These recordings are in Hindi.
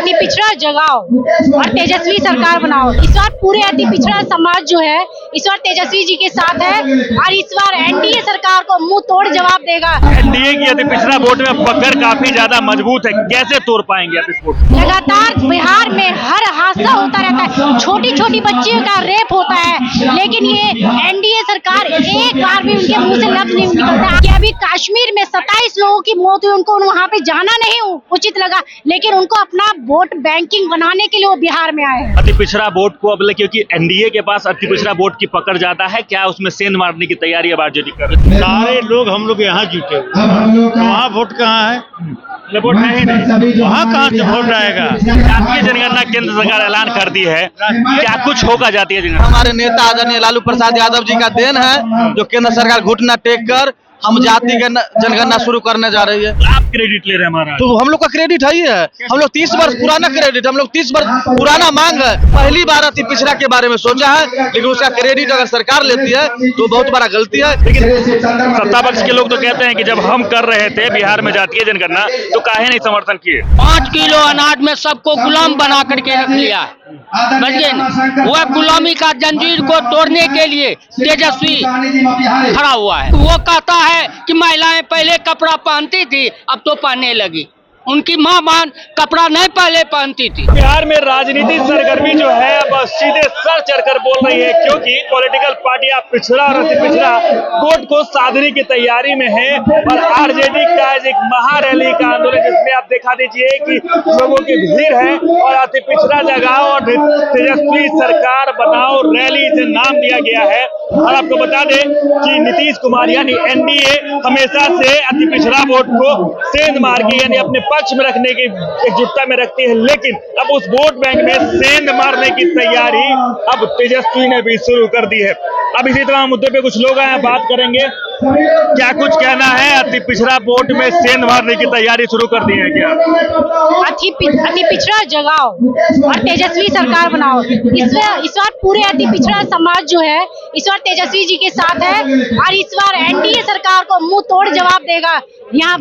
अति पिछड़ा जगाओ और तेजस्वी सरकार बनाओ। इस बार पूरे अति पिछड़ा समाज जो है इस बार तेजस्वी जी के साथ है और इस बार एनडीए सरकार को मुंह तोड़ जवाब देगा। एनडीए की अति पिछड़ा वोट में पकड़ काफी ज्यादा मजबूत है, कैसे तोड़ पाएंगे आप इस वोट? लगातार बिहार में हर हादसा होता रहता है, छोटी छोटी बच्चियों का रेप होता है, लेकिन ये एनडीए सरकार एक बार भी उनके मुंह से लफ्ज नहीं निकलता कि अभी कश्मीर में 27 लोगों की मौत हुई, उनको वहाँ पे जाना नहीं उचित लगा, लेकिन उनको अपना वोट बैंकिंग बनाने के लिए वो बिहार में आए हैं। अति पिछड़ा वोट को अब क्योंकि एनडीए के पास अति पिछड़ा वोट की पकड़ ज्यादा है, क्या उसमें सेंध मारने की तैयारी अब आरजेडी कर रही है? सारे लोग हम लोग यहाँ जुटे हुए हैं, तो वहाँ वोट कहाँ है? वोट है ही नहीं, वहाँ कहाँ से वोट आएगा? जातीय जनगणना केंद्र सरकार ऐलान कर दी है, क्या कुछ होगा जातीय जनगणना? हमारे नेता आदरणीय लालू प्रसाद यादव जी का देन है, जो केंद्र सरकार घुटना टेक कर हम जाति जनगणना शुरू करने जा रही है। आप क्रेडिट ले रहे हैं हमारा? तो हम लोग का क्रेडिट है ही है, हम लोग 30 वर्ष पुराना क्रेडिट, हम लोग 30 वर्ष पुराना मांग है। पहली बार अति पिछड़ा के बारे में सोचा है, लेकिन उसका क्रेडिट अगर सरकार लेती है तो बहुत बड़ा गलती है। लेकिन सत्ता पक्ष के लोग तो कहते हैं कि जब हम कर रहे थे बिहार में जातीय जनगणना तो काहे नहीं समर्थन किए? 5 किलो अनाज में सबको गुलाम बना करके रख लिया है, समझिए न? वह गुलामी का जंजीर को तोड़ने के लिए तेजस्वी खड़ा हुआ है। वो कहता है कि महिलाएं पहले कपड़ा पहनती थी, अब तो पहनने लगी। उनकी माँ बहन कपड़ा नहीं पहले पहनती थी। बिहार में राजनीतिक सरगर्मी जो है अब सीधे सर चढ़कर बोल रही है, क्योंकि पॉलिटिकल पार्टियां पिछड़ा और अति पिछड़ा वोट को साधने की तैयारी में है और आरजेडी का एक महारैली का आंदोलन, जिसमें आप दिखा दीजिए कि लोगों की भीड़ है और अति पिछड़ा जगाओ और तेजस्वी सरकार बनाओ रैली से नाम दिया गया है। और आपको बता दें कि नीतीश कुमार यानी एनडीए हमेशा से अति पिछड़ा वोट को सेंध मार के यानी अपने पक्ष में रखने की एकजुटता में रखती है, लेकिन अब उस वोट बैंक में सेंध मारने की तैयारी अब तेजस्वी ने भी शुरू कर दी है। अब इसी तरह मुद्दे पे कुछ लोग आए, बात करेंगे, क्या कुछ कहना है? अति पिछड़ा वोट में सेंध मारने की तैयारी शुरू कर दी है क्या? अति पिछड़ा जगाओ और तेजस्वी सरकार बनाओ। इस बार पूरे अति पिछड़ा समाज जो है इस बार तेजस्वी जी के साथ है और इस बार एनडीए सरकार को मुंह तोड़ जवाब देगा। यहाँ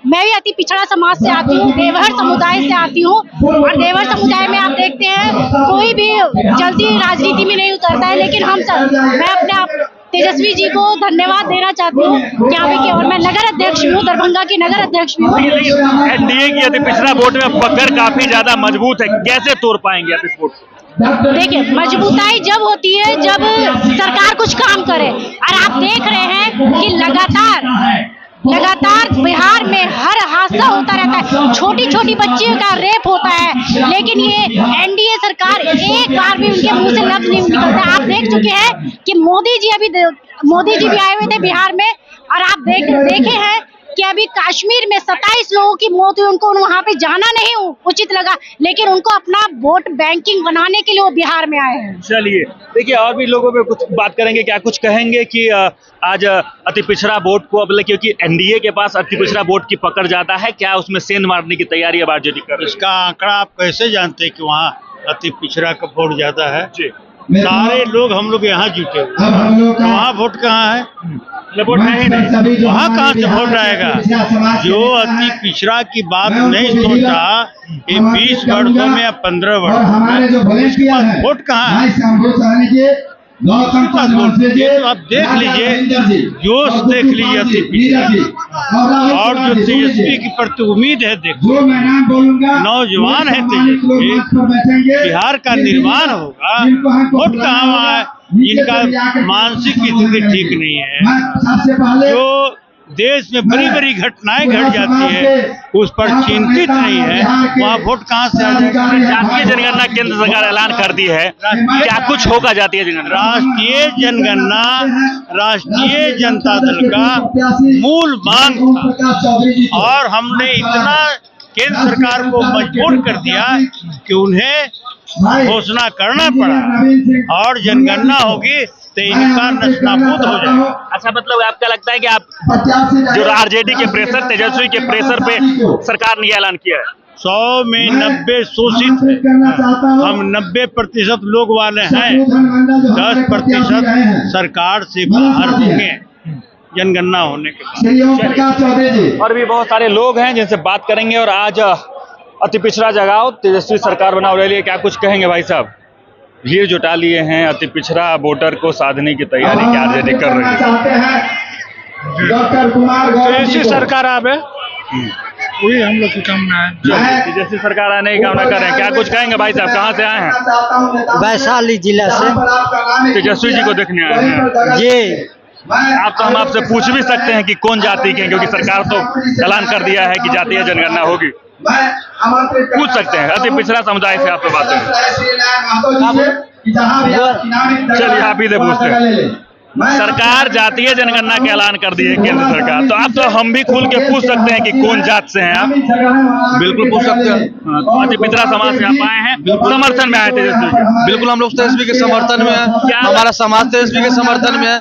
मैं भी अति पिछड़ा समाज से आती हूँ, देवहर समुदाय से आती हूँ और देवहर समुदाय में आप देखते हैं कोई भी जल्दी राजनीति में नहीं उतरता है, लेकिन मैं अपने आप तेजस्वी जी को धन्यवाद देना चाहती हूँ यहाँ पे, और मैं नगर अध्यक्ष भी हूँ, दरभंगा की नगर अध्यक्ष भी हूँ। एनडीए की अति पिछड़ा वोट में पकड़ काफी ज्यादा मजबूत है, कैसे तोड़ पाएंगे आप इस वोट को? देखिए, मजबूताई जब होती है जब सरकार कुछ काम करे, और आप देख रहे हैं कि लगातार बिहार में हर हादसा होता रहता है, छोटी छोटी बच्चियों का रेप होता है, लेकिन ये एनडीए सरकार एक बार भी उनके मुंह से लफ्ज नहीं निकलता। आप देख चुके हैं कि मोदी जी भी आए हुए थे बिहार में, और आप देखे हैं कि अभी कश्मीर में 27 लोगों की मौत हुई, उनको वहाँ पे जाना नहीं उचित लगा, लेकिन उनको अपना वोट बैंकिंग बनाने के लिए वो बिहार में आए हैं। चलिए देखिए, और भी लोगों पे कुछ बात करेंगे, क्या कुछ कहेंगे कि आज अति पिछड़ा वोट को अब क्योंकि एनडीए के पास अति पिछड़ा वोट की पकड़ ज्यादा है, क्या उसमें सेंध मारने की तैयारी अब आरजेडी कर रही है? इसका आंकड़ा आप कैसे जानते हैं कि वहाँ अति पिछड़ा का वोट ज्यादा है? जी, सारे लोग हम लोग यहाँ जुटे हुए हैं, तो वहाँ वोट कहाँ है? वोट है ही नहीं, वहाँ कहाँ से वोट आएगा? जो अति पिछड़ा की बात नहीं सोचा ये 20 वर्षों में या 15 वर्षों में, उसके पास वोट कहाँ है? ये तो आप देख लीजिए, जोश देख लीजिए अति पिछड़ा, और जो तेजस्वी की प्रति उम्मीद है, देखो नौजवान है तेजस्वी, बिहार का निर्माण होगा, वोट कहाँ वहाँ है? जिनका मानसिक स्थिति ठीक नहीं है, जो देश में बड़ी बड़ी घटनाएं घट जाती है उस पर चिंतित नहीं है, वहाँ वोट कहाँ से आ जाएगा? जातीय जनगणना केंद्र सरकार ऐलान कर दी है, क्या कुछ होगा जातीय जनगणना? राष्ट्रीय जनगणना राष्ट्रीय जनता दल का मूल मांग था, और हमने इतना केंद्र सरकार को मजबूर कर दिया कि उन्हें घोषणा करना पड़ा, और जनगणना होगी तो इनका नस्ताबूद हो जाएगा। अच्छा, मतलब आपका लगता है कि आप जो आरजेडी के प्रेशर, तेजस्वी के प्रेशर पे सरकार ने ऐलान किया है? 100 में 90 शोषित है, हम 90% लोग वाले हैं, 10% सरकार से बाहर होंगे जनगणना होने के बाद। और भी बहुत सारे लोग हैं जिनसे बात करेंगे, और आज अति पिछड़ा जगाओ तेजस्वी सरकार बनाओ रैली, क्या कुछ कहेंगे भाई साहब? भीड़ जुटा लिए हैं, अति पिछड़ा वोटर को साधने की तैयारी क्या आरजेडी कर रही है? डॉक्टर कुमार तेजस्वी सरकार आवे वही हम लोग की कामना है। तेजस्वी सरकार आने की कामना कर रहे हैं, क्या कुछ कहेंगे भाई साहब? कहाँ से आए हैं? वैशाली जिला से। तेजस्वी जी को देखने आए हैं जी। आप तो हम आपसे पूछ भी सकते हैं कि कौन जाति के हैं, क्योंकि सरकार तो ऐलान कर दिया है कि जातीय जनगणना होगी। पूछ सकते हैं, अति पिछड़ा समुदाय से आप बात करें। चलिए आप ही से पूछते हैं। सरकार जातीय जनगणना का ऐलान कर दी है केंद्र सरकार, तो आप तो हम भी खुल के पूछ सकते हैं कि कौन जात से हैं आप? बिल्कुल पूछ सकते हैं। अति पिछड़ा समाज से आप आए हैं, समर्थन में आए तेजस्वी के? बिल्कुल हम लोग तेजस्वी के समर्थन में है, हमारा समाज तेजस्वी के समर्थन में है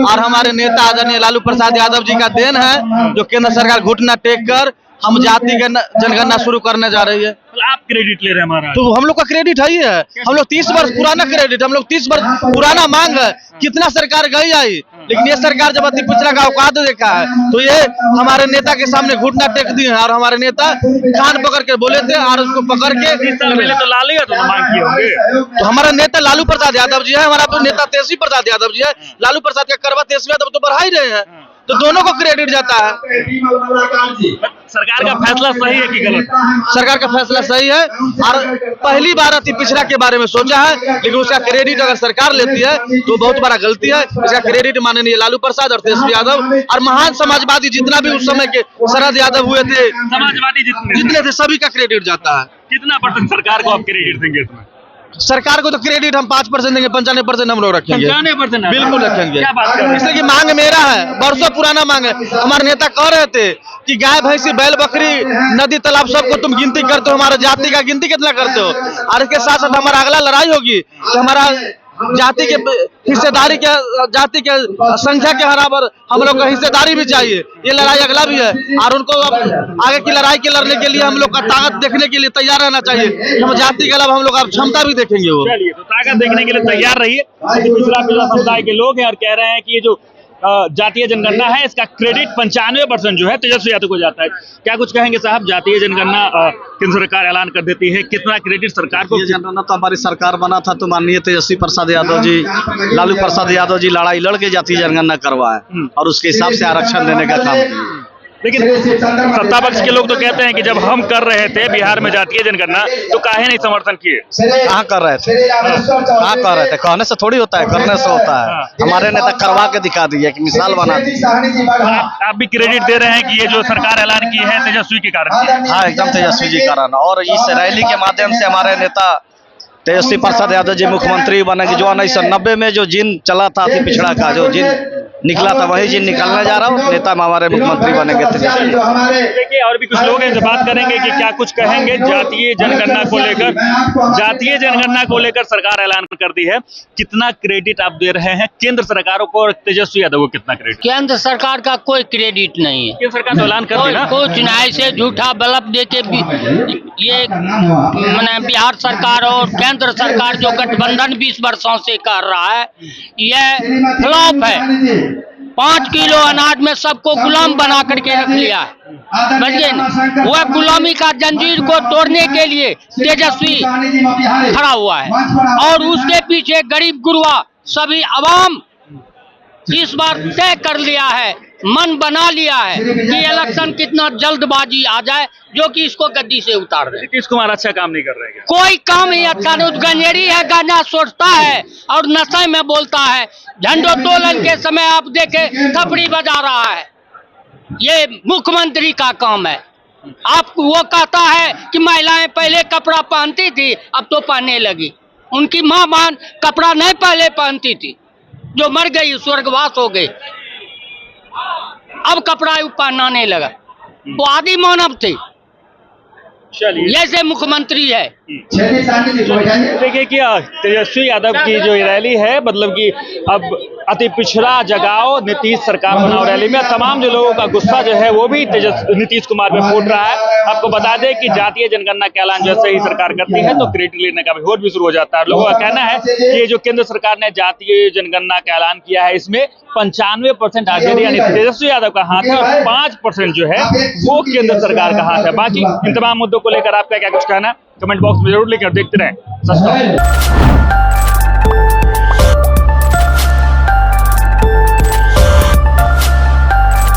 और हमारे नेता आदरणीय लालू प्रसाद यादव जी का देन है जो केंद्र सरकार घुटना टेक कर हम जाति का जनगणना शुरू करने जा रही है। आप क्रेडिट ले रहे हैं हमारा? तो हम लोग का क्रेडिट है ही है, हम लोग 30 वर्ष पुराना क्रेडिट, हम लोग 30 वर्ष पुराना मांग है। कितना सरकार गई आई, लेकिन ये सरकार जब अति पिछड़ा का औकात देखा है तो ये हमारे नेता के सामने घुटना टेक दिए हैं और हमारे नेता कान पकड़ के बोले थे और उसको पकड़ के पहले तो लालू यादव मांग किए होंगे। तो हमारा नेता लालू प्रसाद यादव जी है, हमारा तो नेता तेजस्वी प्रसाद यादव जी है। लालू प्रसाद का करवा तेजस्वी यादव तो बढ़ा ही रहे हैं, तो दोनों को क्रेडिट जाता है। सरकार का फैसला सही है कि गलत? सरकार का फैसला सही है और पहली बार अति पिछड़ा के बारे में सोचा है, लेकिन उसका क्रेडिट अगर सरकार लेती है तो बहुत बड़ा गलती है। इसका क्रेडिट माननीय लालू प्रसाद और तेजस्वी यादव और महान समाजवादी जितना भी उस समय के शरद यादव हुए थे, समाजवादी जितने थे सभी का क्रेडिट जाता है। कितना परसेंट सरकार को आप क्रेडिट देंगे इसमें? सरकार को तो क्रेडिट हम 5% देंगे, 95% हम लोग रखेंगे। 95% बिल्कुल रखेंगे, क्या बात कर रहे हैं? इसलिए कि मांग मेरा है, बरसों पुराना मांग है। हमारे नेता कह रहे थे कि गाय भैंसी बैल बकरी नदी तालाब सबको तुम गिनती करते हो, हमारे जाति का गिनती कितना करते हो? और इसके साथ साथ हमारा अगला लड़ाई होगी कि हमारा जाति के हिस्सेदारी के जाति के संख्या के बराबर हम लोग का हिस्सेदारी भी चाहिए। ये लड़ाई अगला भी है और उनको अब आगे की लड़ाई के लड़ने के लिए हम लोग का ताकत देखने के लिए तैयार रहना चाहिए। हम जाति के अलावा हम लोग अब क्षमता भी देखेंगे। वो चलिए, तो ताकत देखने के लिए तैयार रहिए। पिछड़ा समुदाय के लोग हैं और कह रहे हैं कि ये जो जातीय जनगणना है इसका क्रेडिट 95% जो है तेजस्वी यादव को जाता है। क्या कुछ कहेंगे साहब? जातीय जनगणना केंद्र सरकार ऐलान कर देती है, कितना क्रेडिट सरकार को? ये जनगणना तो हमारी सरकार बना था तो माननीय तेजस्वी प्रसाद यादव जी, लालू प्रसाद यादव जी लड़ाई लड़के जातीय जनगणना करवाए और उसके हिसाब से आरक्षण देने का काम किया। लेकिन सत्ता पक्ष के लोग तो कहते हैं कि जब हम कर रहे थे बिहार में जातीय जनगणना तो काहे नहीं समर्थन किए? कहाँ कर रहे थे? कहाँ कर रहे थे? कहने से थोड़ी होता है, करने से होता है। हमारे नेता करवा के दिखा दिए कि मिसाल बना दी। आप भी क्रेडिट दे रहे हैं कि ये जो सरकार ऐलान की है तेजस्वी के कारण? हाँ, एकदम तेजस्वी जी कारण। और इस रैली के माध्यम से हमारे नेता तेजस्वी प्रसाद यादव जी मुख्यमंत्री बनेंगे। जो 1990 में जो जिन चला था अति पिछड़ा का, जो जिन निकला था वही जिन निकलने जा रहा हूँ। नेता हमारे मुख्यमंत्री बनेंगे तेजस्वी। देखिए और भी कुछ लोग हैं जो बात करेंगे कि क्या कुछ कहेंगे जातीय जनगणना को लेकर। जातीय जनगणना को लेकर सरकार ऐलान कर दी है, कितना क्रेडिट आप दे रहे हैं केंद्र सरकार को और तेजस्वी यादव को कितना क्रेडिट? केंद्र सरकार का कोई क्रेडिट नहीं है। केंद्र सरकार तो ऐलान कर दी ना। कुछ नहीं से झूठा बल्ब देके ये मैंने बिहार सरकार और केंद्र सरकार जो गठबंधन 20 वर्षों से कर रहा है ये फ्लॉप है। 5 किलो अनाज में सबको गुलाम बना करके रख लिया है, समझिए न? वह गुलामी का जंजीर को तोड़ने के लिए तेजस्वी खड़ा हुआ है और उसके पीछे गरीब गुरबा सभी अवाम इस बार तय कर लिया है, मन बना लिया है कि इलेक्शन कितना जल्दबाजी आ जाए जो कि इसको गद्दी से उतार दे। नीतीश कुमार अच्छा काम नहीं कर रहे हैं? कोई काम ही अच्छा नहीं, गंजेरी है, गाना सोचता है और नशे में बोलता है। झंडोत्तोलन के समय आप देखे थपड़ी बजा रहा है, ये मुख्यमंत्री का काम है। आप वो कहता है कि महिलाएं पहले कपड़ा पहनती थी अब तो पहनने लगी, उनकी माँ बहन कपड़ा नहीं पहले पहनती थी जो मर गई स्वर्गवास हो गई, अब कपड़ा पहनाने लगा। वो आदि मानव थे, जैसे मुख्यमंत्री है। देखिए कि तेजस्वी यादव की जो रैली है, मतलब कि अब अति पिछड़ा जगाओ नीतीश सरकार बनाओ रैली में तमाम जो लोगों का गुस्सा जो है वो भी नीतीश कुमार पे फूट रहा है। आपको बता दें कि जातीय जनगणना का ऐलान जैसे ही सरकार करती है तो क्रेडिट लेने का विरोध भी शुरू हो जाता है। लोगों का कहना है कि ये जो केंद्र सरकार ने जातीय जनगणना का ऐलान किया है इसमें 95% आरजेडी यानी तेजस्वी यादव का हाथ है और 5% जो है वो केंद्र सरकार का हाथ है। बाकी इन तमाम मुद्दों को को लेकर आपका क्या कुछ कहना है, कमेंट बॉक्स में जरूर लिखें और देखते रहें सच